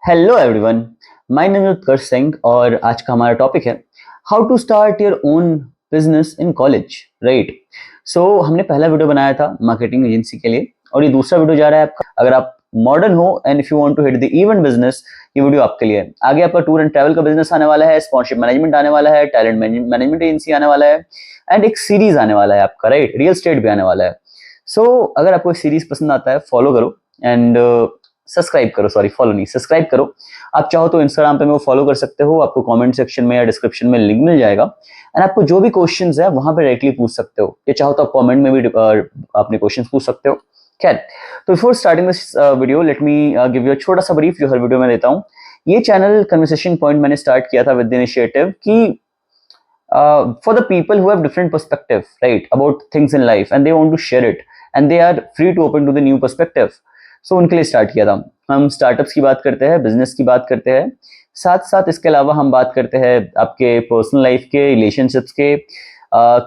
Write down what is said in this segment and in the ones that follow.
Hello everyone, my name is Utkarsh Singh और आज का हमारा टॉपिक है how to start your own business in college. Right. So हमने पहला वीडियो बनाया था मार्केटिंग एजेंसी के लिए और ये दूसरा वीडियो जा रहा है आपका। अगर आप मॉडर्न हो and if you want to hit the event business, ये वीडियो आपके लिए है। आगे आपका टूर एंड ट्रैवल का बिजनेस आने वाला है, स्पॉन्सरशिप मैनेजमेंट आने वाला है, टैलेंट मैनेजमेंट एजेंसी आने वाला है एंड एक सीरीज आने वाला है आपका। राइट, रियल एस्टेट भी आने वाला है। सो अगर आपको सीरीज पसंद आता है फॉलो करो एंड सब्सक्राइब करो, सॉरी फॉलो नहीं, सब्सक्राइब करो। आप चाहो तो इंस्टाग्राम पे मेरे को फॉलो कर सकते हो, आपको कमेंट सेक्शन में या डिस्क्रिप्शन में लिंक मिल जाएगा एंड आपको जो भी क्वेश्चंस है वहां पे डायरेक्टली पूछ सकते हो, या चाहो तो आप कमेंट में भी अपने क्वेश्चंस पूछ सकते हो। खैर, तो before starting this video late me give you छोटा सा ब्रीफ जो हर वीडियो में देता हूँ। ये चैनल कन्वर्सेशन पॉइंट मैंने स्टार्ट किया था विद इनिशिएटिव कि for the people who have different perspective, right, about things in life and they want to share it and they are free to open to the new perspective. So उनके लिए start किया था। हम startups की बात करते हैं, business की बात करते हैं, साथ साथ इसके अलावा हम बात करते हैं आपके पर्सनल लाइफ के, रिलेशनशिप्स के,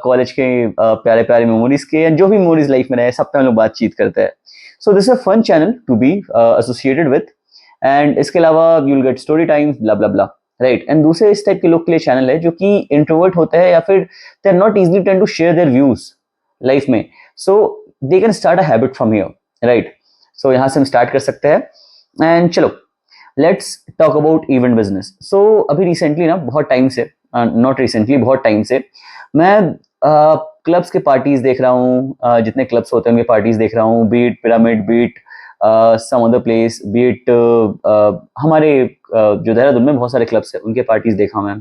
कॉलेज के प्यारे प्यारे मेमोरीज के, जो भी मेमोरीज लाइफ में रहे सब पे हम लोग बातचीत करते हैं। So this is a fun channel to be associated with and इसके अलावा you will get story times blah blah blah. Right, and दूसरे इस टाइप के लोग के लिए चैनल है जो कि इंट्रोवर्ट होते हैं या फिर they are not easily tend to share their views life में, so they can start a habit from here. Right, so यहाँ से हम स्टार्ट कर सकते हैं एंड चलो let's talk about event business. So अभी रिसेंटली ना, बहुत टाइम से, नॉट रिसेंटली, बहुत टाइम से मैं क्लब्स के पार्टीज देख रहा हूँ, जितने क्लब्स होते हैं उनके पार्टीज देख रहा हूँ, be it Pyramid, be it some other place, be it हमारे जो देहरादून में बहुत सारे क्लब्स है उनके पार्टीज देखा मैं।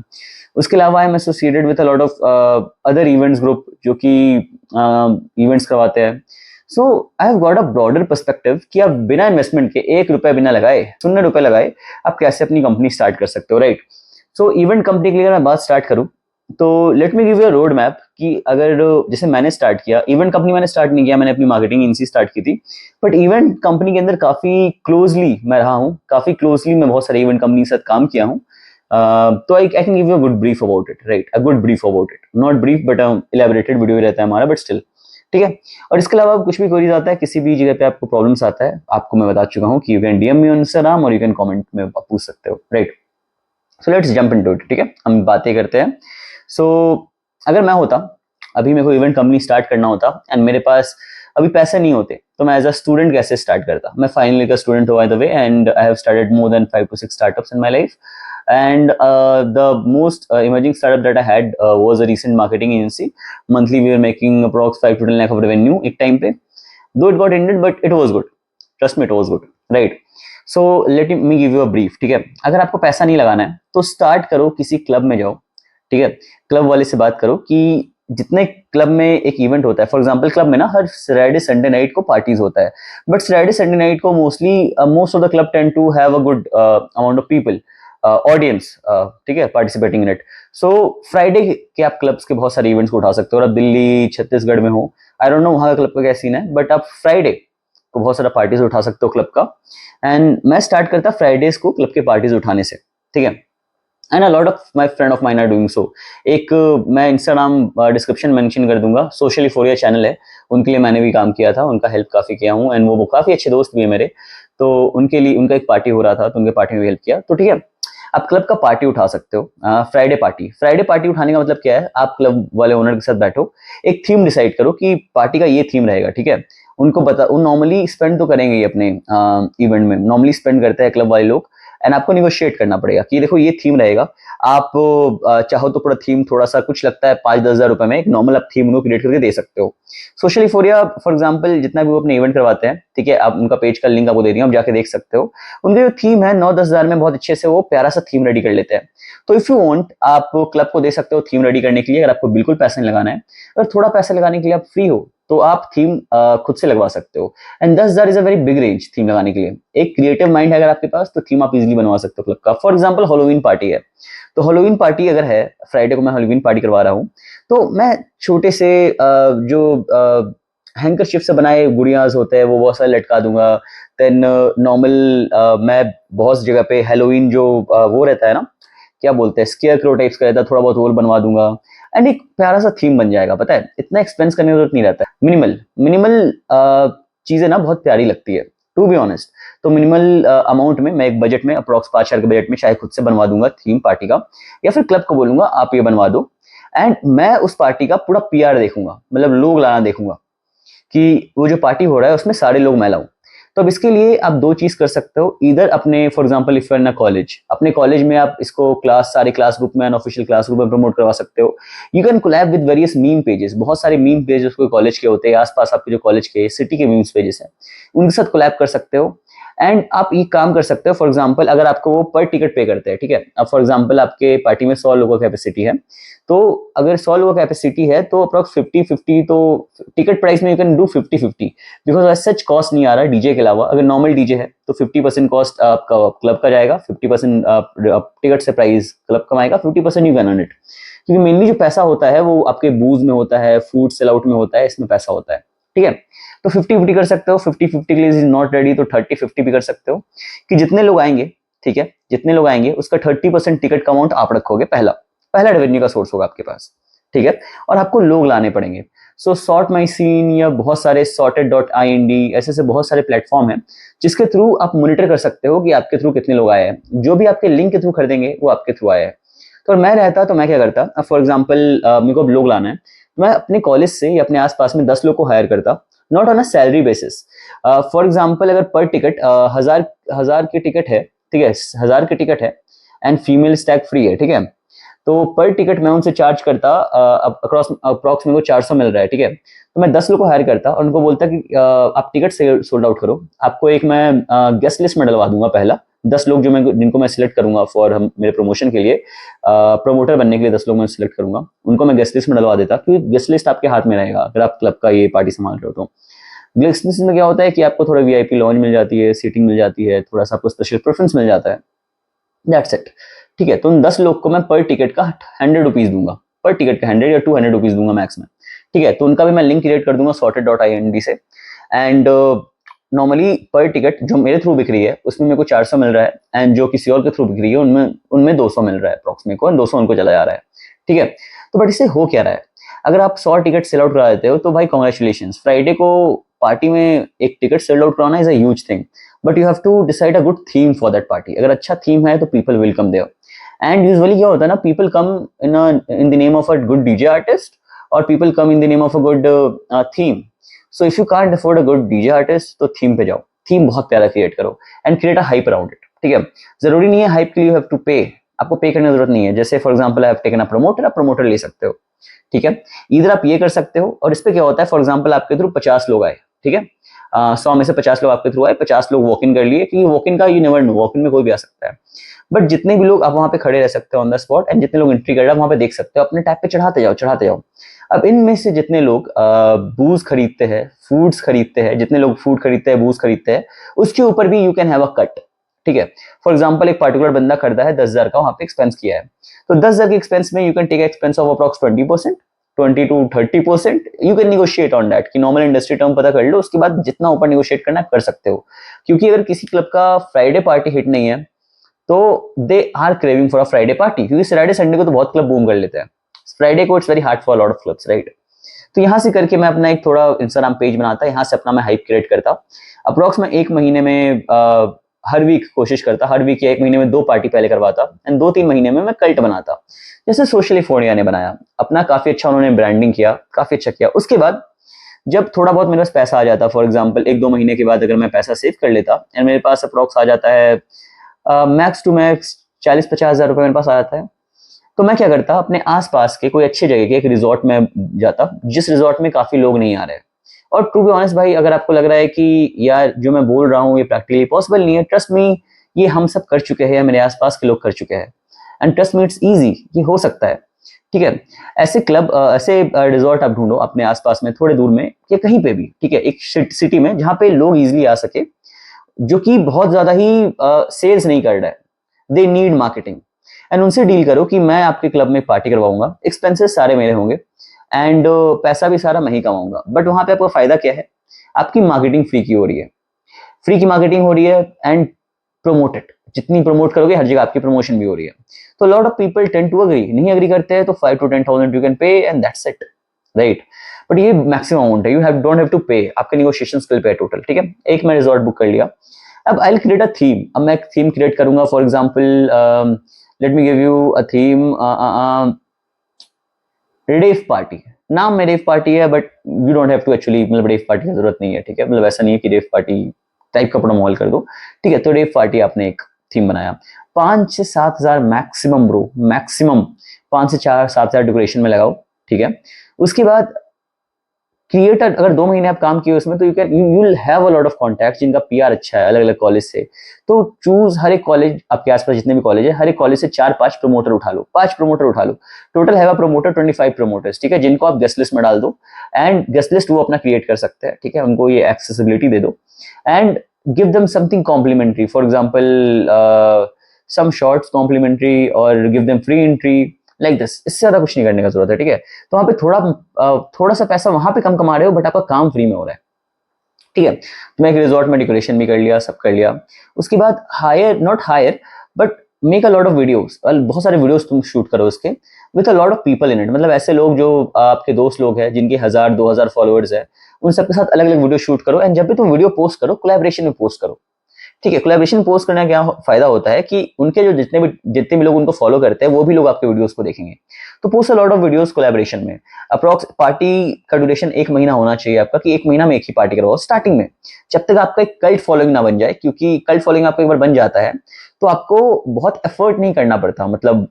उसके अलावा I am associated with a lot of other events group जो कि इवेंट्स करवाते हैं। So I have got a broader perspective कि आप बिना इन्वेस्टमेंट के, 1 रुपया बिना लगाए, 0 रुपए लगाए, आप कैसे अपनी कंपनी स्टार्ट कर सकते हो। राइट, सो इवेंट कंपनी के लिए मैं बात स्टार्ट करूँ तो late me give you a road map कि अगर जैसे मैंने स्टार्ट किया, इवेंट कंपनी मैंने स्टार्ट नहीं किया, मैंने अपनी मार्केटिंग एजेंसी स्टार्ट की थी, बट इवेंट कंपनी के अंदर काफी क्लोजली मैं रहा हूँ, काफी क्लोजली मैं बहुत सारे इवेंट कंपनी के साथ काम किया हूँ। तो I can give you a good brief about it. Right, a good brief about it, not brief but elaborated video रहता है हमारा, बट स्टिल ठीक है। और इसके अलावा कुछ भी क्वेरीज आता है, किसी भी जगह पे आपको प्रॉब्लम्स आता है, आपको मैं बता चुका हूँ कि you can DM me on Instagram और यू कैन कमेंट में आप पूछ सकते हो। Right, so let's jump into it. ठीक है, हम बातें करते हैं। सो अगर मैं होता, अभी मेरे को इवेंट कंपनी स्टार्ट करना होता एंड मेरे पास अभी पैसे नहीं होते, तो मैं एज अ स्टूडेंट कैसे स्टार्ट करता। मैं फाइनल ईयर का स्टूडेंट हूँ by the way and I have started more than 5 to 6 startups in my life and the most emerging startup that I had was a recent marketing agency. Monthly we were making approx 5 to 10 lakh of revenue एक time पे, though it got ended but it was good, trust me it was good. Right, so let me give you a brief. ठीक है, अगर आपको पैसा नहीं लगाना है तो स्टार्ट करो, किसी क्लब में जाओ। ठीक है, क्लब वाले से बात करो कि जितने क्लब में एक इवेंट होता है, फॉर एग्जांपल क्लब में ना हर फ्राइडे संडे नाइट को पार्टीज होता है, बट फ्राइडे संडे नाइट को mostly most of the club tend to have a good amount of people, audience, ठीक है, participating in it. So Friday के आप क्लब्स के बहुत सारे इवेंट्स को उठा सकते हो। और आप दिल्ली छत्तीसगढ़ में हो, आई डोंट नो वहाँ का क्लब का क्या सीन है, बट आप फ्राइडे को बहुत सारा पार्टीज उठा सकते हो क्लब का। एंड मैं स्टार्ट करता फ्राइडेज को क्लब के पार्टीज उठाने से। ठीक है, and a lot of my friend of mine are doing so. एक मैं इंस्टाग्राम डिस्क्रिप्शन मेंशन कर दूंगा, सोशल इफोरिया चैनल है, उनके लिए मैंने भी काम किया था, उनका हेल्प काफी किया हूँ एंड वो काफी अच्छे दोस्त भी है मेरे। तो उनके लिए, उनका एक पार्टी हो रहा था तो उनके पार्टी में हेल्प किया। तो ठीक है, आप क्लब का पार्टी उठा सकते हो। फ्राइडे पार्टी, फ्राइडे पार्टी उठाने का मतलब क्या है, आप क्लब वाले ओनर के साथ बैठो, एक थीम डिसाइड करो कि पार्टी का ये थीम रहेगा। ठीक है, उनको बता, वो नॉर्मली स्पेंड तो करेंगे ही अपने इवेंट में, नॉर्मली स्पेंड करते हैं क्लब वाले लोग, एंड आपको निगोशिएट करना पड़ेगा कि देखो ये थीम रहेगा। आप चाहो तो पूरा थीम थोड़ा सा कुछ लगता है 5-10 हजार रुपए में, एक नॉर्मल आप थीम उनको क्रिएट करके दे सकते हो। सोशल इफोरिया फॉर एग्जांपल जितना भी वो अपने इवेंट करवाते हैं, ठीक है, आप उनका पेज का लिंक आपको दे दिया, आप जाके देख सकते हो। उनकी जो थीम है 9-10 हजार में बहुत अच्छे से वो प्यारा सा थीम रेडी कर लेते हैं। तो इफ यू वांट, आप क्लब को दे सकते हो थीम रेडी करने के लिए, अगर आपको बिल्कुल पैसा नहीं लगाना है। अगर थोड़ा पैसा लगाने के लिए आप फ्री हो तो आप थीम खुद से लगवा सकते हो। एंड 10 हजार is a very big range theme लगाने के लिए। एक क्रिएटिव माइंड है अगर आपके पास तो थीम आप इजीली बनवा सकते हो क्लब का। फॉर एग्जांपल हेलोवीन पार्टी है, तो हेलोवीन पार्टी अगर है, फ्राइडे को मैं हेलोवीन पार्टी करवा रहा हूँ, तो मैं छोटे से जो हैंकरशिप से बनाए गुड़ियाज होते हैं वो बहुत सारे लटका दूंगा। देन नॉर्मल मैं बहुत जगह पे हेलोवीन जो वो रहता है ना, क्या बोलते हैं, स्केयर क्रो टाइप्स का रहता है, थोड़ा बहुत वो बनवा दूंगा एंड एक प्यारा सा थीम बन जाएगा। पता है, इतना एक्सपेंस करने की जरूरत नहीं रहता है, मिनिमल मिनिमल चीजें ना बहुत प्यारी लगती है टू बी ऑनेस्ट। तो मिनिमल अमाउंट में मैं एक बजट में अप्रॉक्स 5,000 के बजट में चाहे खुद से बनवा दूंगा थीम पार्टी का, या फिर क्लब को बोलूंगा आप ये बनवा दो, एंड मैं उस पार्टी का पूरा पीआर देखूंगा, मतलब लोग लाना देखूंगा कि वो जो पार्टी हो रहा है उसमें सारे लोग मैं लाऊं। तो अब इसके लिए आप दो चीज कर सकते हो, इधर अपने for example if you are in college, अपने कॉलेज में आप इसको सारे क्लास ग्रुप में, अनऑफिशियल क्लास ग्रुप में प्रमोट करवा सकते हो। You can collab with various meme pages, बहुत सारे मीम पेजेस कोई कॉलेज के होते हैं, आसपास आपके जो कॉलेज के सिटी के मीम्स पेजेस हैं उनके साथ कोलैब कर सकते हो। एंड आप ये काम कर सकते हो, फॉर एग्जाम्पल अगर आपको वो पर टिकट पे करते हैं, ठीक है, अब फॉर एग्जाम्पल आपके पार्टी में 100 लोगों की कैपेसिटी है, तो अगर 100 लोगों की कैपेसिटी है तो अप्रॉक्स 50-50, तो टिकट प्राइस में you can do 50-50, because as such cost नहीं आ रहा डीजे के अलावा। अगर नॉर्मल डीजे है तो 50% कॉस्ट आपका क्लब का जाएगा, 50% टिकट से प्राइस क्लब कमाएगा, 50% यू कैन अर्न इट, क्योंकि मेनली जो पैसा होता है वो आपके बूज में होता है, फूड सेल आउट में होता है, इसमें पैसा होता है, ठीक है। तो 50-50 कर सकते हो, 50-50 के लिए इज नॉट रेडी तो 30-50 भी कर सकते हो, कि जितने लोग आएंगे, ठीक है, जितने लोग आएंगे उसका 30% टिकट का अमाउंट आप रखोगे, पहला पहला रेवेन्यू का सोर्स होगा आपके पास, ठीक है। और आपको लोग लाने पड़ेंगे। सो सॉर्ट माई सीन या बहुत सारे sorted.ind ऐसे ऐसे बहुत सारे प्लेटफॉर्म हैं जिसके थ्रू आप मॉनिटर कर सकते हो कि आपके थ्रू कितने लोग आए हैं, जो भी आपके लिंक के थ्रू खरीदेंगे वो आपके थ्रू आए हैं। तो मैं रहता तो मैं क्या करता, फॉर एग्जाम्पल मेरे को लोग लाना है, मैं अपने कॉलेज से या अपने आसपास में 10 लोग को हायर करता, not on a salary basis. For example अगर पर टिकट 1000 की टिकट है, ठीक है, 1000 की टिकट है एंड फीमेल स्टैग फ्री है, ठीक है, तो पर टिकट मैं उनसे चार्ज करता, अप्रॉक्स मेरे को 400 मिल रहा है, ठीक है, तो मैं 10 लोग को हायर करता और उनको बोलता कि आप टिकट से सोल्ड आउट करो, आपको एक मैं गेस्ट लिस्ट में डलवा दूंगा, पहला 10 लोग जिनको मैं सिलेक्ट करूंगा फॉर मेरे प्रमोशन के लिए, प्रमोटर बनने के लिए 10 लोग मैं सिलेक्ट करूंगा, उनको मैं गेस्ट लिस्ट में डलवा देता, क्योंकि गेस्ट लिस्ट आपके हाथ में रहेगा अगर आप क्लब का ये पार्टी संभाल रहे हो तो। गेस्ट लिस्ट में क्या होता है कि आपको थोड़ा वीआईपी लॉन्ज मिल जाती है, सीटिंग मिल जाती है, थोड़ा सा आपको स्पेशल प्रेफरेंस मिल जाता है, दैट्स इट, ठीक है। तो उन 10 लोग को मैं पर टिकट का 100 रुपीज दूंगा, पर टिकट का 100 या 200 रुपीज दूंगा मैक्स में, ठीक है। तो उनका भी मैं लिंक क्रिएट कर दूंगा sorted.ind से, एंड नॉर्मली पर टिकट जो मेरे थ्रू बिक रही है उसमें मेरे को 400 मिल रहा है, एंड जो किसी और के थ्रू बिक रही है उनमें उनमें 200 मिल रहा है अप्रॉक्स, मेरे को 200 उनको चला जा रहा है, ठीक है। तो बट इससे हो क्या रहा है, अगर आप 100 टिकट सेल आउट करा देते हो तो भाई कॉन्ग्रेचुलेशन, फ्राइडे को पार्टी में एक टिकट सेल आउट कराना is a huge thing, but you have to decide a good theme for that party. अगर अच्छा थीम है तो people will come there, and usually क्या होता है ना, people come in the name of a good DJ artist, और people come in the name of a good theme. So if you can't afford a good DJ artist तो theme पे जाओ, theme बहुत प्यारा क्रिएट करो and create a hype around it, ठीक है। जरूरी नहीं है हाइप के लिए यू हैव टू पे, आपको पे करने की जरूरत नहीं है। जैसे for example I have taken a promoter, आप प्रमोटर ले सकते हो, ठीक है। इधर आप ये कर सकते हो, और इस पे क्या होता है, फॉर एग्जांपल आपके थ्रू 50 लोग आए, ठीक है, 100 में से 50 लोग आपके थ्रू आए, 50 लोग वॉक इन कर लिए, क्योंकि वॉक इन का you never know, walk in में कोई भी आ सकता है, बट जितने भी लोग आप वहां पे खड़े रह सकते हो ऑन द स्पॉट, एंड जितने लोग एंट्री कर रहे हैं वहां पे देख सकते हो, अपने टैब पे चढ़ाते जाओ चढ़ाते जाओ। अब इनमें से जितने लोग बूज खरीदते हैं, फूड्स खरीदते हैं, जितने लोग फूड खरीदते हैं, बूज खरीदते हैं, उसके ऊपर भी you can have a cut, ठीक है। फॉर एग्जाम्पल एक पर्टिकुलर बंदा खरीदा है 10,000 का, वहां पे एक्सपेंस किया है, तो 10,000 के एक्सपेंस में you can take expense of approx 20%, 20 to 30%, you can negotiate on that, कि नॉर्मल इंडस्ट्री टर्म पता कर लो, उसके बाद जितना ऊपर निगोशिएट करना कर सकते हो। क्योंकि अगर किसी क्लब का फ्राइडे पार्टी हिट नहीं है तो they are craving for a Friday party, क्योंकि सैटरडे संडे को तो बहुत क्लब बूम कर लेते हैं, फ्राइडे को it's very hard for lot of clubs, right. तो यहाँ से करके मैं अपना एक थोड़ा इंस्टाग्राम पेज बनाता, यहाँ से अपना मैं हाइप क्रिएट करता, अप्रोक्स मैं एक महीने में हर वीक कोशिश करता, हर वीक या एक महीने में 2 पार्टी पहले करवाता, एंड 2-3 महीने में मैं कल्ट बनाता, जैसे सोशली फोनिया ने बनाया अपना, काफी अच्छा उन्होंने ब्रांडिंग किया, काफी अच्छा किया। उसके बाद जब थोड़ा बहुत मेरे पास पैसा आ जाता, फॉर एग्जाम्पल 1-2 महीने के बाद अगर मैं पैसा सेव कर लेता एंड मेरे पास अप्रोक्स आ जाता है मैक्स टू मैक्स 40-50 हज़ार रुपये मेरे पास आ जाता है, तो मैं क्या करता, अपने आसपास के कोई अच्छी जगह के एक रिजॉर्ट में जाता, जिस रिजॉर्ट में काफी लोग नहीं आ रहे। और टू बी ऑनेस्ट भाई, अगर आपको लग रहा है कि यार जो मैं बोल रहा हूँ ये प्रैक्टिकली पॉसिबल नहीं है, ट्रस्ट मी, ये हम सब कर चुके हैं, मेरे आसपास के लोग कर चुके हैं, and trust me it's easy, ये हो सकता है, ठीक है। ऐसे क्लब ऐसे रिजॉर्ट आप ढूंढो अपने आसपास में, थोड़े दूर में या कहीं पे भी, ठीक है, एक सिटी में जहाँ पे लोग इजिली आ सके, जो कि बहुत ज्यादा ही सेल्स नहीं कर रहा है, दे नीड मार्केटिंग, एंड उनसे डील करो कि मैं आपके क्लब में पार्टी करवाऊंगा, एक्सपेंसेस सारे मेरे होंगे, एंड पैसा भी सारा मैं ही कमाऊंगा, बट वहां पे आपको फायदा क्या है, आपकी मार्केटिंग फ्री की हो रही है, फ्री की मार्केटिंग हो रही है, एंड प्रोमोटेड, जितनी प्रमोट करोगे हर जगह आपकी प्रमोशन भी हो रही है। तो lot of people tend to agree, नहीं अग्री करते हैं तो 5 to 10,000 you can pay and that's it, right. But ये मैक्सिमम अमाउंट है, you have don't have to pay, आपके नेगोशिएशन स्किल पे है टोटल, ठीक है। एक मैं रिजॉर्ट बुक कर लिया, अब I will create a theme, अब मैं एक थीम क्रिएट करूंगा, for example let me give you a theme, rave party, नाम में रेव पार्टी है, but you don't have to actually, मतलब रेव पार्टी की जरूरत नहीं है, ठीक है, मतलब ऐसा नहीं है कि रेव पार्टी टाइप का पूरा माहौल कर दो, ठीक है। तो रेव पार्टी आपने एक थीम बनाया, 5 से 7 हजार मैक्सिमम ब्रो, मैक्सिमम 5 से 7 हजार डेकोरेशन में लगाओ, ठीक है। उसके बाद क्रिएटर, अगर 2 महीने आप काम किए उसमें, तो you will have a lot of contacts जिनका पीआर अच्छा है अलग अलग कॉलेज से। तो चूज हर एक कॉलेज, आपके आसपास जितने भी कॉलेज है, हर एक कॉलेज से 4-5 प्रमोटर उठा लो, 5 प्रमोटर उठा लो, total have a promoter 25 promoters, ठीक है, जिनको आप गेस्ट लिस्ट में डाल दो, एंड गेस्ट लिस्ट वो अपना क्रिएट कर सकते हैं, ठीक है, उनको ये एक्सेसिबिलिटी दे दो, and give them something complimentary, for example some shorts complimentary, और give them free entry, like this, इससे ज्यादा कुछ नहीं करने का जरूरत है, ठीक है। तो वहां पे थोड़ा सा पैसा वहां पे कम कमा रहे हो, बट आपका काम फ्री में हो रहा है, ठीक है। तो मैं एक रिजॉर्ट में डेकोरेशन भी कर लिया, सब कर लिया। उसके बाद hire, not hire, but make a lot of videos, बहुत सारे वीडियोस तुम शूट करो उसके, with a lot of people in it, मतलब ऐसे लोग जो आपके दोस्त लोग हैं जिनके 1000-2000 फॉलोअर्स है, उन सबके साथ अलग अलग वीडियो शूट करो, एंड जब भी तुम वीडियो पोस्ट करो, कोलैबोरेशन में पोस्ट करो, ठीक है। कोलैबोरेशन पोस्ट करने का क्या फायदा होता है कि उनके जो जितने भी लोग उनको फॉलो करते हैं, वो भी लोग आपके वीडियोस को देखेंगे। तो post a lot of videos collaboration में। अप्रॉक्स पार्टी का ड्यूरेशन 1 महीना होना चाहिए आपका, कि 1 महीना में एक ही पार्टी करवाओ स्टार्टिंग में, जब तक आपका एक कल्ट फॉलोइंग ना बन जाए, क्योंकि कल्ट फॉलोइंग आपका एक बार बन जाता है तो आपको बहुत एफर्ट नहीं करना पड़ता, मतलब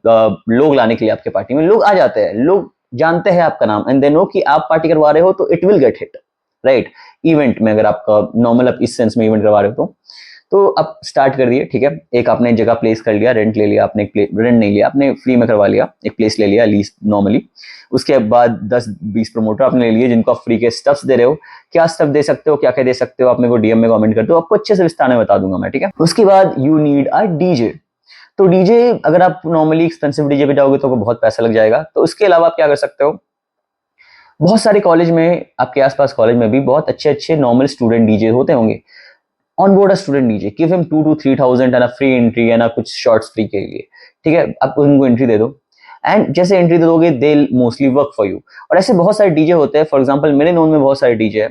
लोग लाने के लिए आपके पार्टी में लोग आ जाते हैं, लोग जानते हैं आपका नाम, एंड दे नो कि आप पार्टी करवा रहे हो, तो it will get hit, right. Event में अगर आपका नॉर्मल, आप इस सेंस में इवेंट करवा रहे हो तो अब स्टार्ट कर दिए, ठीक है। एक आपने जगह प्लेस कर लिया, रेंट ले लिया आपने, रेंट नहीं लिया आपने, फ्री में करवा लिया, एक प्लेस ले लिया लीज नॉर्मली। उसके बाद 10-20 प्रमोटर आपने ले लिए, जिनको आप फ्री के स्टफ्स दे रहे हो। क्या स्टफ दे सकते हो, क्या क्या दे सकते हो, आप मेरे को डीएम में कमेंट कर दो, आपको अच्छे से विस्तार में बता दूंगा मैं, ठीक है। उसके बाद यू नीड अ डीजे। तो डीजे, अगर आप नॉर्मली एक्सपेंसिव डीजे पे जाओगे तो बहुत पैसा लग जाएगा, तो उसके अलावा आप क्या कर सकते हो, बहुत सारे कॉलेज में, आपके आसपास कॉलेज में भी बहुत अच्छे अच्छे नॉर्मल स्टूडेंट डीजे होते होंगे। On board a student DJ, give him 2 to 3 thousand and free entry, है ना, कुछ शॉर्ट्स फ्री के लिए, ठीक है। आप उनको एंट्री दे दो, एंड जैसे एंट्री दे दोगे they mostly work for you. और ऐसे बहुत सारे डीजे होते हैं, फॉर एग्जांपल मेरे नोन में बहुत सारे डीजे है,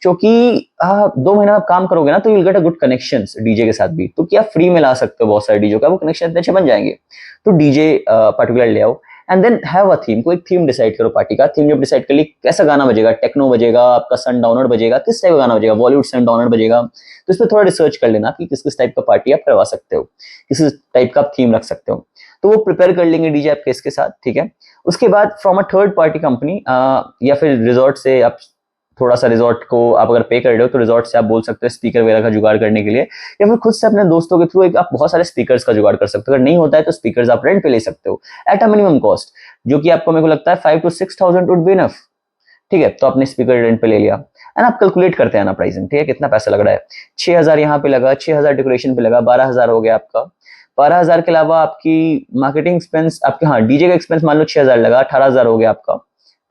जो कि 2 महीना आप काम करोगे ना, तो you get a good connection DJ के साथ भी, तो क्या फ्री में ला सकते हो बहुत सारे डीजे का, वो कनेक्शन इतने अच्छे बन जाएंगे। तो डीजे पर्टिकुलर ले आओ, and then have a theme, कोई थीम डिसाइड करो पार्टी का। थीम जब डिसाइड कर ली, कैसा गाना बजेगा, टेक्नो बजेगा, आपका सनडाउनर बजेगा, किस टाइप का गाना बजेगा, बॉलीवुड सनडाउनर बजेगा, तो इस पर थोड़ा रिसर्च कर लेना कि किस किस टाइप का पार्टी आप करवा सकते हो, किस टाइप का आप थीम रख सकते हो, तो वो प्रिपेयर कर लेंगे डीजे आपके इसके साथ, ठीक है। उसके बाद from a third party company, या फिर रिजॉर्ट से आप थोड़ा सा, रिजॉर्ट को आप अगर पे कर रहे हो तो रिजॉर्ट से आप बोल सकते हो स्पीकर वगैरह का जुगाड़ करने के लिए, या फिर खुद से अपने दोस्तों के थ्रू एक आप बहुत सारे स्पीकर्स का जुगाड़ कर सकते हो। अगर नहीं होता है तो स्पीकर्स आप रेंट पे ले सकते हो एट अ मिनिमम कॉस्ट, जो कि आपको, मेरे को लगता है 5 to 6 thousand would be enough, ठीक है। तो आपने स्पीकर रेंट पे ले लिया, एंड आप कैलकुलेट करते हैं ना प्राइसिंग, ठीक है, कितना पैसा लग रहा है। 6,000 यहाँ पे लगा, 6,000 डेकोरेशन पे लगा, 12,000 हो गया आपका। 12,000 के अलावा आपकी मार्केटिंग एक्सपेंस, आपके, हाँ, डीजे का एक्सपेंस मान लो 6,000 लगा, 18,000 हो गया आपका,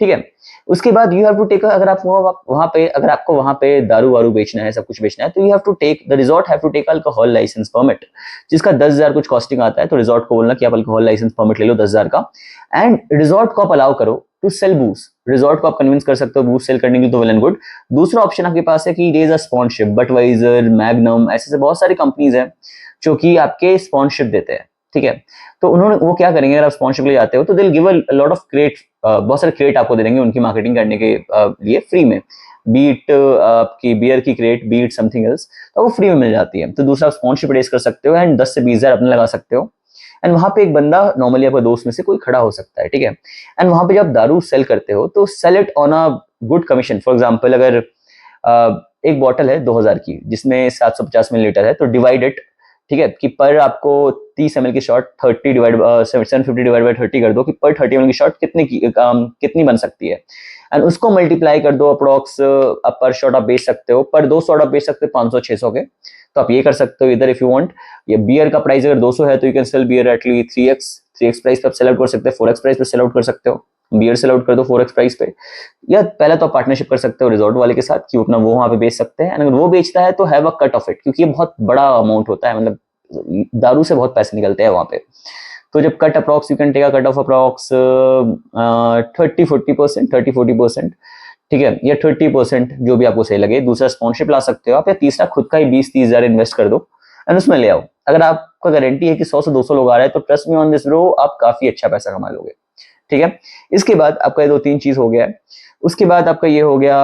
ठीक है। उसके बाद यू हैव टू टेक, अगर आप वहां पे, अगर आपको वहां पे दारू वारू बेचना है, सब कुछ बेचना है, तो you have to take, the resort have to take alcohol licence permit, जिसका 10,000 कुछ कॉस्टिंग आता है। तो रिजॉर्ट को बोलना कि आप अल्कोहल लाइसेंस परमिट ले लो 10,000 का, एंड रिजॉर्ट को आप अलाउ करो टू सेल बूज। रिजॉर्ट को आप कन्विंस कर सकते हो बूज सेल करने की, तो वेल एंड गुड। दूसरा ऑप्शन आपके पास है कि raise a sponsorship, Budweiser, Magnum, ऐसे बहुत सारी कंपनीज हैं जो कि आपके स्पॉन्सरशिप देते हैं, ठीक है। तो उन्होंने, वो क्या करेंगे, अगर आप स्पॉन्सरशिप ले जाते हो तो दिल give a lot of crate, बहुत सारे क्रेट आपको दे देंगे उनकी मार्केटिंग करने के लिए फ्री में, बीट आपकी बियर की क्रेट, बीट समथिंग एल्स, तो वो फ्री में मिल जाती है। तो दूसरा स्पॉन्सरशिप रेज कर सकते हो, एंड 10 से 20,000 अपने लगा सकते हो, एंड वहां पे एक बंदा नॉर्मली आपका दोस्त में से कोई खड़ा हो सकता है, ठीक है। एंड वहां पे जब दारू सेल करते हो तो sell it on a good commission. For example, अगर एक बॉटल है 2,000 की, जिसमें 750 मिलीलीटर है, तो डिवाइड इट, ठीक है, कि पर आपको 30 ml की शॉट 30 डिवाइड 750 डिवाइड बाई 30 कर दो, कि पर 30 ml की शॉट कितनी बन सकती है, एंड उसको मल्टीप्लाई कर दो अप्रोक्स, पर शॉट आप बेच सकते हो, पर 2 शॉट आप बेच सकते हो 500-600 के। तो आप ये कर सकते हो इधर, इफ यू वांट। ये बियर का प्राइस अगर 200 है तो you can sell beer at ली 3x प्राइस पे आप सेल आउट कर सकते हो, 4x प्राइस पे सेल आउट कर सकते हो, बियर सेल आउट कर दो 4x प्राइस पे। या पहले तो आप पार्टनरशिप कर सकते हो रिजॉर्ट वाले के साथ कि अपना वो वहां पे बेच सकते हैं, अगर वो बेचता है तो have a cut of it, क्योंकि ये बहुत बड़ा अमाउंट होता है, मतलब दारू से बहुत पैसे निकलते हैं वहां पे। तो जब cut approx, you can take a cut of approx 30-40%, 30-40%, ठीक है, या 30% जो भी आपको सही लगे। दूसरा स्पॉन्सरशिप ला सकते हो आप, या तीसरा खुद का ही 20-30 हजार इन्वेस्ट कर दो एंड उसमें ले आओ। अगर आपका गारंटी है कि 100 से 200 लोग आ रहे हैं तो trust me on this bro, आप काफी अच्छा पैसा कमा लोगे। ठीक है, इसके बाद आपका ये 2-3 चीज हो गया है। उसके बाद आपका ये हो गया,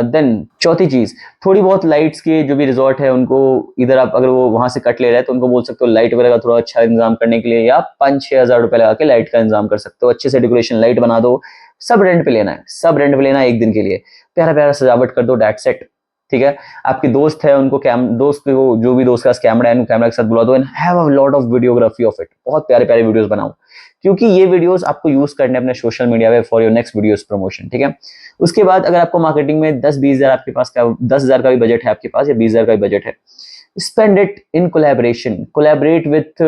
देन चौथी चीज, थोड़ी बहुत लाइट्स के जो भी रिजॉर्ट है उनको इधर आप अगर वो वहां से कट ले रहे हैं तो उनको बोल सकते हो लाइट वगैरह का थोड़ा अच्छा इंतजाम करने के लिए, या 5-6 हजार रुपए लगा के लाइट का इंतजाम कर सकते हो। अच्छे से डेकोरेशन लाइट बना दो, सब रेंट पे लेना है, सब रेंट पे लेना है एक दिन के लिए, प्यारा प्यारा सजावट कर दो, डेट सेट। ठीक है, आपके दोस्त है उनको दोस्त को, जो भी दोस्त का कैमरा है उनको कैमरा के साथ बुला दो and have a lot of videography of it, बहुत प्यारे प्यारे वीडियोस बनाओ, क्योंकि ये वीडियोस आपको यूज करने अपने सोशल मीडिया पे for your next videos promotion. ठीक है, उसके बाद अगर आपको मार्केटिंग में 10-20 हजार आपके पास का 10 हजार का भी बजट है आपके पास, या 20 हजार का भी बजट है, spend it in collaboration, collaborate with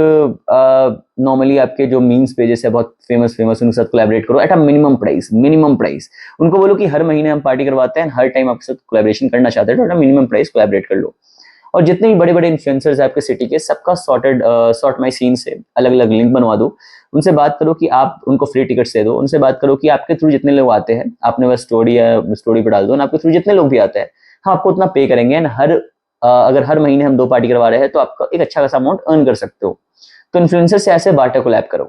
normally आपके जो मीम्स पेजेस है बहुत फेमस उनके साथ कोलैबोरेट करो at a minimum price, minimum price. उनको बोलो कि हर महीने हम पार्टी करवाते हैं, हर टाइम आपके साथ कोलैबोरेशन करना चाहते हैं तो at a minimum price collaborate कर लो। और जितने भी बड़े बड़े इन्फ्लुएंसर्स है आपके सिटी के, सबका सॉर्ट माई सीन से अलग अलग लिंक बनवा दो। उनसे बात करो कि आप उनको फ्री टिकट्स दे दो। उनसे बात करो कि आपके थ्रू जितने लोग आते हैं, आपने बस स्टोरी या स्टोरी पे डाल दो, आपके थ्रू जितने लोग भी आते हैं हम आपको उतना पे करेंगे एंड अगर हर महीने हम 2 पार्टी करवा रहे हैं तो आपका एक अच्छा खासा अमाउंट अर्न कर सकते हो। तो इन्फ्लुएंसर से ऐसे बाटा कोलैब करो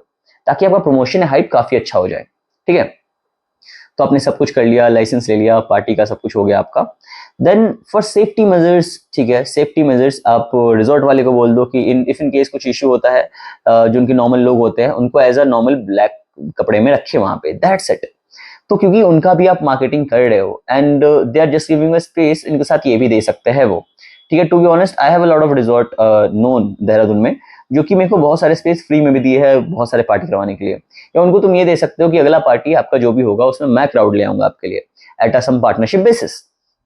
ताकि आपका प्रमोशन हाइप काफी अच्छा हो जाए। ठीक है, तो आपने सब कुछ कर लिया, लाइसेंस ले लिया, पार्टी का सब कुछ हो गया आपका। देन फॉर सेफ्टी मेजर्स, ठीक है, सेफ्टी मेजर्स आप रिजॉर्ट वाले को बोल दो कि इफ इन केस कुछ इश्यू होता है, जो उनके नॉर्मल लोग होते हैं उनको एज अ नॉर्मल ब्लैक कपड़े में रखे वहां पे, दैट्स इट। तो क्योंकि उनका भी आप मार्केटिंग कर रहे हो and they are just giving a space, इनके साथ ये भी दे सकते हैं वो। ठीक है, to be honest I have a lot of resort known Dehradun में, जो कि मेरे को बहुत सारे स्पेस फ्री में भी दिए है बहुत सारे पार्टी करवाने के लिए। या उनको तुम ये दे सकते हो कि अगला पार्टी आपका जो भी होगा उसमें मैं क्राउड ले आऊंगा आपके लिए at a some partnership basis.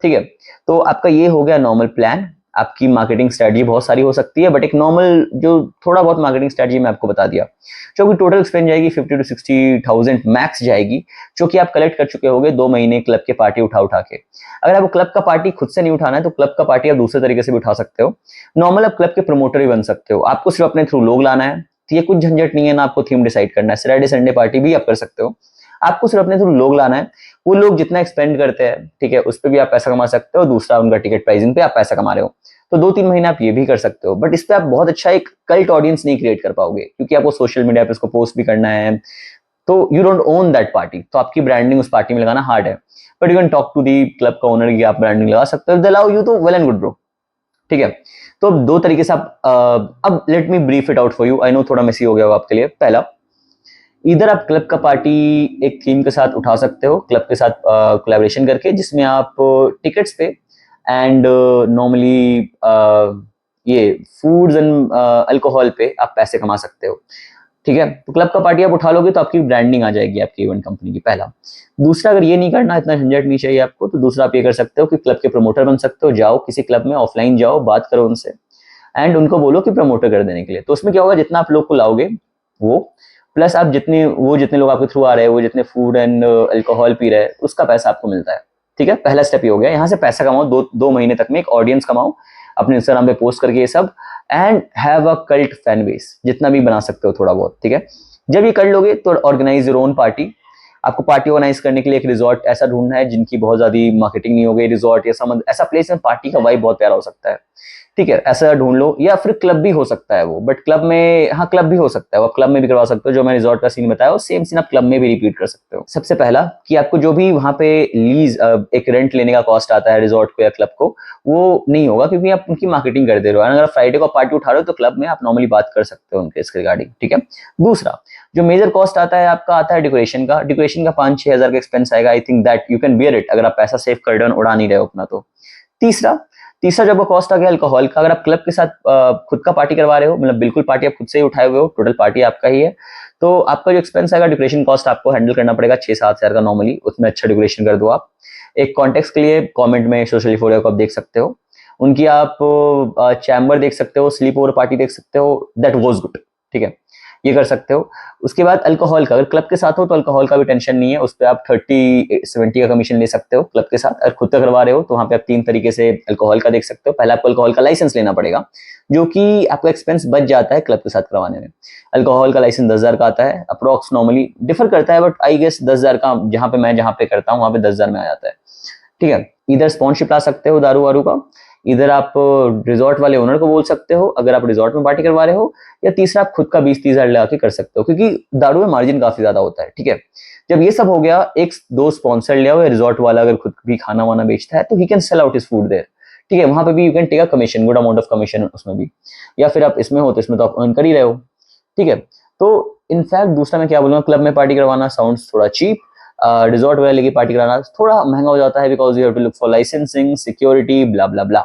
ठीक है, तो आपका ये हो गया नॉर्मल प्लान। आपकी मार्केटिंग स्ट्रेटजी बहुत सारी हो सकती है, बट एक नॉर्मल जो थोड़ा बहुत मार्केटिंग स्ट्रेटजी मैं आपको बता दिया, जो कि टोटल एक्सपेंस जाएगी 50 to 60,000 मैक्स जाएगी, जो कि आप कलेक्ट कर चुके होगे 2 महीने क्लब के पार्टी उठा उठा के। अगर आपको क्लब का पार्टी खुद से नहीं उठाना है तो क्लब का पार्टी आप दूसरे तरीके से भी उठा सकते हो। नॉर्मल आप क्लब के प्रमोटर भी बन सकते हो, आपको सिर्फ अपने थ्रू लोग लाना है। तो ये कुछ झंझट नहीं है ना, आपको थीम डिसाइड करना है, सैटरडे संडे पार्टी भी आप कर सकते हो। आपको सिर्फ अपने थ्रू लोग लाना है, वो लोग जितना एक्सपेंड करते हैं, ठीक है, उस पर भी आप पैसा कमा सकते हो। दूसरा उनका टिकट प्राइसिंग पे आप पैसा कमा रहे हो, तो 2-3 महीने आप ये भी कर सकते हो। बट इस पे आप बहुत अच्छा एक कल्ट ऑडियंस नहीं क्रिएट कर पाओगे, क्योंकि आपको सोशल मीडिया पे उसको पोस्ट भी करना है, तो you don't own that party, तो आपकी ब्रांडिंग उस पार्टी में लगाना हार्ड है। But you can talk to the club का ओनर की आप ब्रांडिंग लगा सकते हो, दे अलाउ यू, तो वेल एंड गुड ब्रो। ठीक है, तो अब 2 तरीके से आप अब let me brief it out for you, I know थोड़ा मेसी हो गया होगा आपके लिए। पहला, इधर आप क्लब का पार्टी एक थीम के साथ उठा सकते हो, क्लब के साथ कोलैबोरेशन करके, जिसमें आप टिकट्स पे एंड नॉर्मली ये फूड्स एंड अल्कोहल पे आप पैसे कमा सकते हो। ठीक है, तो क्लब का पार्टी आप उठा लोगे तो आपकी ब्रांडिंग आ जाएगी आपकी इवेंट कंपनी की, पहला। दूसरा, अगर ये नहीं करना, इतना झंझट नहीं चाहिए आपको, तो दूसरा आप ये कर सकते हो कि क्लब के प्रमोटर बन सकते हो। जाओ किसी क्लब में, ऑफलाइन जाओ, बात करो उनसे एंड उनको बोलो कि प्रमोटर कर देने के लिए। तो उसमें क्या होगा, जितना आप लोग को लाओगे वो प्लस आप जितने लोग आपके थ्रू आ रहे हैं, वो जितने फूड एंड अल्कोहल पी रहे हैं, उसका पैसा आपको मिलता है। ठीक है, पहला स्टेप ये हो गया, यहाँ से पैसा कमाओ, 2 महीने तक में एक ऑडियंस कमाओ अपने इंस्टाग्राम पे पोस्ट करके ये सब, and have a cult fan base, जितना भी बना सकते हो थोड़ा बहुत। ठीक है, जब ये कर लोगे तो ऑर्गेनाइज योर ओन पार्टी। आपको पार्टी ऑर्गेनाइज करने के लिए एक रिजॉर्ट ऐसा ढूंढना है जिनकी बहुत ज्यादा मार्केटिंग नहीं हो गई, रिजॉर्ट या ऐसा प्लेस में पार्टी का वाइब बहुत प्यारा हो सकता है। ठीक है, ऐसा ढूंढ लो, या फिर क्लब भी हो सकता है वो, बट क्लब में, हाँ क्लब भी हो सकता है वो, क्लब में भी करवा सकते हो। जो मैं रिजॉर्ट का सीन बताया वो सेम सीन आप क्लब में भी रिपीट कर सकते हो। सबसे पहला कि आपको जो भी वहां पे लीज एक रेंट लेने का कॉस्ट आता है रिजॉर्ट को या क्लब को, वो नहीं होगा, क्योंकि आप उनकी मार्केटिंग कर दे रहे हो। अगर फ्राइडे को पार्टी उठा रहे हो तो क्लब में आप नॉर्मली बात कर सकते हो उनके इसके रिगार्डिंग। ठीक है, दूसरा जो मेजर कॉस्ट आता है आपका, आता है डेकोरेशन का। डेकोरेशन का 5-6 हजार का एक्सपेंस आएगा, I think that you can bear it, अगर आप पैसा सेव कर रहे हो, उड़ा नहीं रहे हो अपना। तो तीसरा तीसरा जब वो कॉस्ट आ गया अल्कोहल का, अगर आप क्लब के साथ खुद का पार्टी करवा रहे हो, मतलब बिल्कुल पार्टी आप खुद से ही उठाए हुए हो, टोटल पार्टी आपका ही है, तो आपका जो एक्सपेंस आएगा, डेकोरेशन कॉस्ट आपको हैंडल करना पड़ेगा 6-7 हजार का नॉर्मली। उसमें अच्छा डेकोरेशन कर दो आप। एक कॉन्टेक्स्ट के लिए कमेंट में सोशल फोरिया को आप देख सकते हो, उनकी आप चैम्बर देख सकते हो, स्लीप ओवर पार्टी देख सकते हो, दैट वाज गुड। ठीक है, ये कर सकते हो। उसके बाद अल्कोहल का, अगर क्लब के साथ हो तो अल्कोहल का भी टेंशन नहीं है, उस पर आप 30-70 का कमीशन ले सकते हो क्लब के साथ। अगर खुद का करवा रहे हो तो वहां पे आप 3 तरीके से अल्कोहल का देख सकते हो। पहले आपको अल्कोहल का लाइसेंस लेना पड़ेगा, जो कि आपका एक्सपेंस बच जाता है क्लब के साथ करवाने में। अल्कोहल का लाइसेंस 10,000 का आता है अप्रोक्स, नॉर्मली डिफर करता है, बट आई गेस 10,000 का, जहां पे करता हूँ वहां पे 10,000 में आ जाता है। ठीक है। इधर स्पॉन्सरशिप ला सकते हो दारू वारू का, इधर आप रिजॉर्ट वाले ओनर को बोल सकते हो अगर आप रिजॉर्ट में पार्टी करवा रहे हो, या तीसरा आप खुद का 20-30 हजार लगा के कर सकते हो, क्योंकि दारू में मार्जिन काफी ज्यादा होता है। ठीक है। जब ये सब हो गया, एक दो स्पॉन्सर लिया हुआ रिजॉर्ट वाला अगर खुद भी खाना वाना बेचता है तो he can sell out his food there. ठीक है। वहां पे भी you can take a commission, good amount of commission उसमें भी। या फिर आप इसमें हो तो इसमें तो आप अर्न कर ही रहे हो। ठीक है। तो इनफैक्ट दूसरा मैं क्या बोलूंगा, क्लब में पार्टी करवाना साउंड्स थोड़ा चीप, रिजॉर्ट वगैरह लेके पार्टी कराना थोड़ा महंगा हो जाता है, because you have to look for licensing, security, blah blah blah.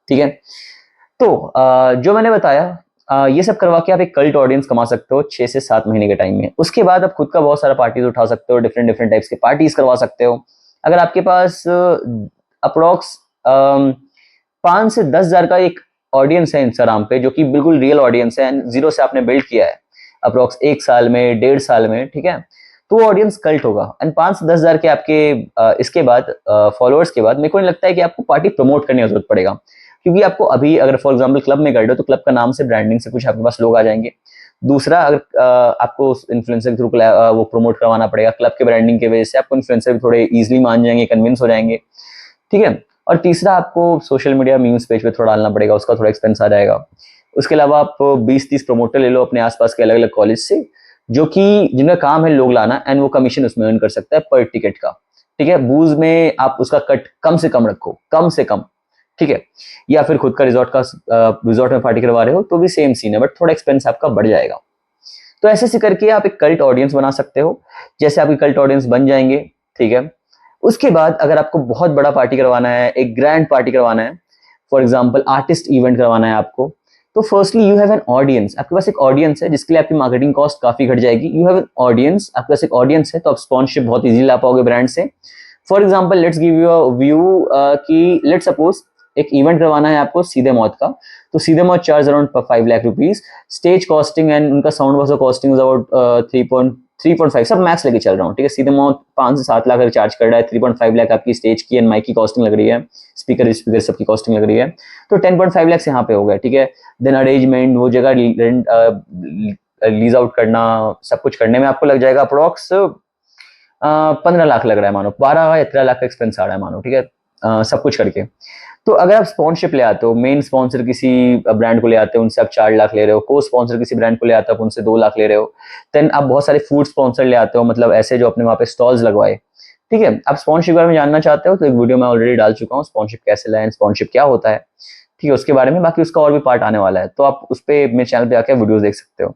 ठीक है। तो जो मैंने बताया, ये सब करवा के आप एक कल्ट ऑडियंस कमा सकते हो 6 से 7 महीने के टाइम में। उसके बाद आप खुद का बहुत सारा पार्टीज उठा सकते हो, डिफरेंट डिफरेंट टाइप्स के पार्टीज करवा सकते हो। अगर आपके पास अप्रोक्स 5 से 10 हजार का एक ऑडियंस है इंस्टाग्राम पे, जो कि बिल्कुल रियल ऑडियंस है, जीरो से आपने बिल्ड किया है अप्रोक्स 1 साल में, 1.5 साल में, ठीक है, तो वो ऑडियंस कल्ट होगा। एंड 5 से 10 हजार के आपके इसके बाद फॉलोअर्स के बाद मेरे को नहीं लगता है कि आपको पार्टी प्रमोट करने की जरूरत पड़ेगा, क्योंकि आपको अभी अगर फॉर एग्जाम्पल क्लब में कर रहे हो तो क्लब का नाम से ब्रांडिंग से कुछ आपके पास लोग आ जाएंगे। दूसरा, अगर आपको इन्फ्लुएंसर के थ्रू वो प्रमोट करवाना पड़ेगा, क्लब के ब्रांडिंग की वजह से आपको इन्फ्लुएंसर भी थोड़े इजिली मान जाएंगे, कन्विंस हो जाएंगे। ठीक है। और तीसरा, आपको सोशल मीडिया मीम्स पेज पे थोड़ा डालना पड़ेगा, उसका थोड़ा एक्सपेंस आ जाएगा। उसके अलावा आप 20-30 प्रमोटर ले लो अपने आसपास के अलग अलग कॉलेज से, जो कि जिनका काम है लोग लाना, एंड वो कमीशन उसमें अर्न कर सकता है पर टिकट का। ठीक है। बूज में आप उसका कट कम से कम रखो, कम से कम। ठीक है। या फिर खुद का रिजॉर्ट में पार्टी करवा रहे हो तो भी सेम सीन है, बट थोड़ा एक्सपेंस आपका बढ़ जाएगा। तो ऐसे ऐसे करके आप एक कल्ट ऑडियंस बना सकते हो। जैसे आपके कल्ट ऑडियंस बन जाएंगे, ठीक है, उसके बाद अगर आपको बहुत बड़ा पार्टी करवाना है, एक ग्रैंड पार्टी करवाना है, फॉर एग्जाम्पल आर्टिस्ट इवेंट करवाना है आपको, तो firstly you have an audience, आपके पास एक ऑडियंस है जिसके लिए आपकी मार्केटिंग कॉस्ट काफी घट जाएगी। यू हैव एन ऑडियंस, आपके पास एक ऑडियंस है, तो आप स्पॉन्सरशिप बहुत इजीली ला पाओगे ब्रांड से। For example let's give you a view कि लेट्स सपोज एक इवेंट करवाना है आपको सीधे मौत का, तो Seedhe Maut charge around 5 lakh rupees, stage costing and उनका sound box costing is about 3.5, सब मैक्स लेके चल रहा हूँ। ठीक है। सीधे मौत 5 से 7 लाख चार्ज कर रहा है, 3.5 लाख आपकी स्टेज की एंड माइक की कॉस्टिंग लग रही है, स्पीकर सबकी कॉस्टिंग लग रही है, तो 10.5 लाख यहाँ पे हो गया। ठीक है। देन अरेंजमेंट, वो जगह लीज आउट करना, सब कुछ करने में आपको लग जाएगा अप्रोक्स 15 लाख लग रहा है, मानो 12 या 13 लाख का एक्सपेंस आ रहा है मानो। ठीक है। सब कुछ करके। तो अगर आप स्पॉन्सरशिप ले आते हो, मेन स्पॉन्सर किसी ब्रांड को ले आते हो, उनसे आप 4 लाख ले रहे हो, को स्पॉन्सर किसी ब्रांड को ले आते हो, उनसे 2 लाख ले रहे हो, देन आप बहुत सारे फूड स्पॉन्सर ले आते हो, मतलब ऐसे जो अपने वहाँ पे स्टॉल्स लगवाए। ठीक है। आप स्पॉन्सरशिप के बारे में जानना चाहते हो तो एक वीडियो मैं ऑलरेडी डाल चुका हूँ, स्पॉन्सरशिप कैसे लाएं, स्पॉन्सरशिप क्या होता है, ठीक है, उसके बारे में। बाकी उसका और भी पार्ट आने वाला है, तो आप उस पर मेरे चैनल पे आकर वीडियोज देख सकते हो।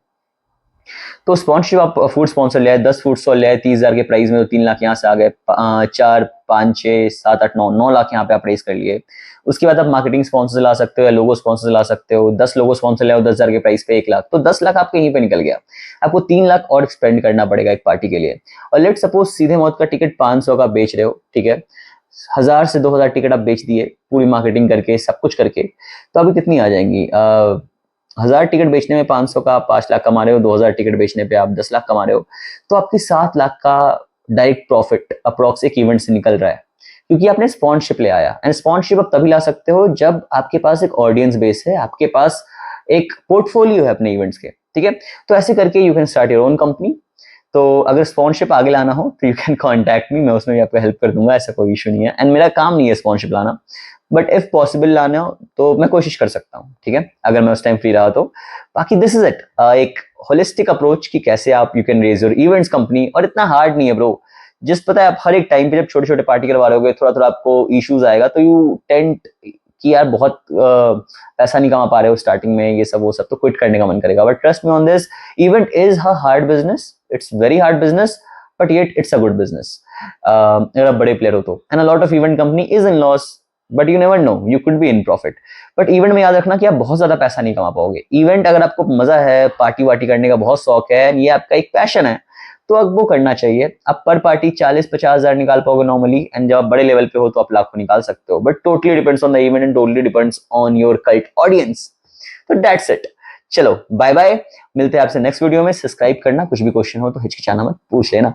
तो स्पॉन्सरशिप, आप फूड स्पॉन्सर ले आए, 10 फूड स्टॉल ले आए 30 हजार के प्राइस में, तो 3 लाख यहाँ से आ गए, 4, 5, 6, 7, 8, 9 लाख यहाँ पे आप रेस कर लिए। उसके बाद आप मार्केटिंग स्पॉन्सर ला सकते हो या लोगो स्पॉन्सर ला सकते हो, 10 लोगो स्पॉन्सर ले आओ 10 हजार के प्राइस पे 1 लाख, तो 10 लाख आपके यहीं पे निकल गया। आपको 3 लाख और स्पेंड करना पड़ेगा एक पार्टी के लिए। और लेट सपोज सीधे मौत का टिकट 500 का बेच रहे हो, ठीक है, 1000 से 2000 टिकट आप बेच दिए पूरी मार्केटिंग करके, सब कुछ करके, तो अभी कितनी आ जाएंगी, 1000 टिकट बेचने में 500 का आप 5 लाख कमा रहे हो, 2000 टिकट बेचने पे आप 10 लाख कमा रहे हो, तो आपकी 7 लाख का डायरेक्ट प्रॉफिट अप्रोक्स एक इवेंट से निकल रहा है, क्योंकि आपने स्पॉन्सरशिप ले आया। एंड स्पॉन्सरशिप आप तभी ला सकते हो जब आपके पास एक ऑडियंस बेस है, आपके पास एक पोर्टफोलियो है अपने इवेंट्स के। ठीक है। तो ऐसे करके you can start your own company. तो अगर स्पॉन्सरशिप आगे लाना हो तो यू कैन कॉन्टैक्ट मी, मैं उसमें भी आपको हेल्प कर दूंगा, ऐसा कोई इशू नहीं है। एंड मेरा काम नहीं है स्पॉन्सरशिप लाना, बट इफ पॉसिबल लाना हो तो मैं कोशिश कर सकता हूँ। ठीक है। अगर मैं उस टाइम फ्री रहा तो। बाकी दिस इज इट, एक होलिस्टिक अप्रोच कि कैसे आप you can raise your events company. और इतना हार्ड नहीं है ब्रो, जिस पता है आप हर एक टाइम पे जब छोटे छोटे पार्टी करवा रहे हो, थोड़ा थोड़ा आपको इश्यूज आएगा, तो यू टेंट कि यार बहुत पैसा नहीं कमा पा रहे हो स्टार्टिंग में, ये सब वो सब, तो क्विट करने का मन करेगा। But trust me on this, event is a hard business, it's very hard business, but yet it's a good business अगर आप बड़े प्लेयर हो तो। And a lot of event company is in loss, but you never know, you could be in profit. But event में याद रखना कि आप बहुत ज्यादा पैसा नहीं कमा पाओगे। इवेंट अगर आपको मजा है, पार्टी वार्टी करने का बहुत शौक है, ये आपका एक पैशन है, तो अब वो करना चाहिए। आप पर पार्टी 40-50 हजार निकाल पाओगे नॉर्मली, एंड जब आप बड़े लेवल पे हो तो आप लाखों निकाल सकते हो। But totally depends on the event and totally depends on your cult audience. तो दैट्स इट। चलो बाय बाय, मिलते हैं आपसे नेक्स्ट वीडियो में। सब्सक्राइब करना, कुछ भी क्वेश्चन हो तो हिचकिचाना मत, पूछ लेना।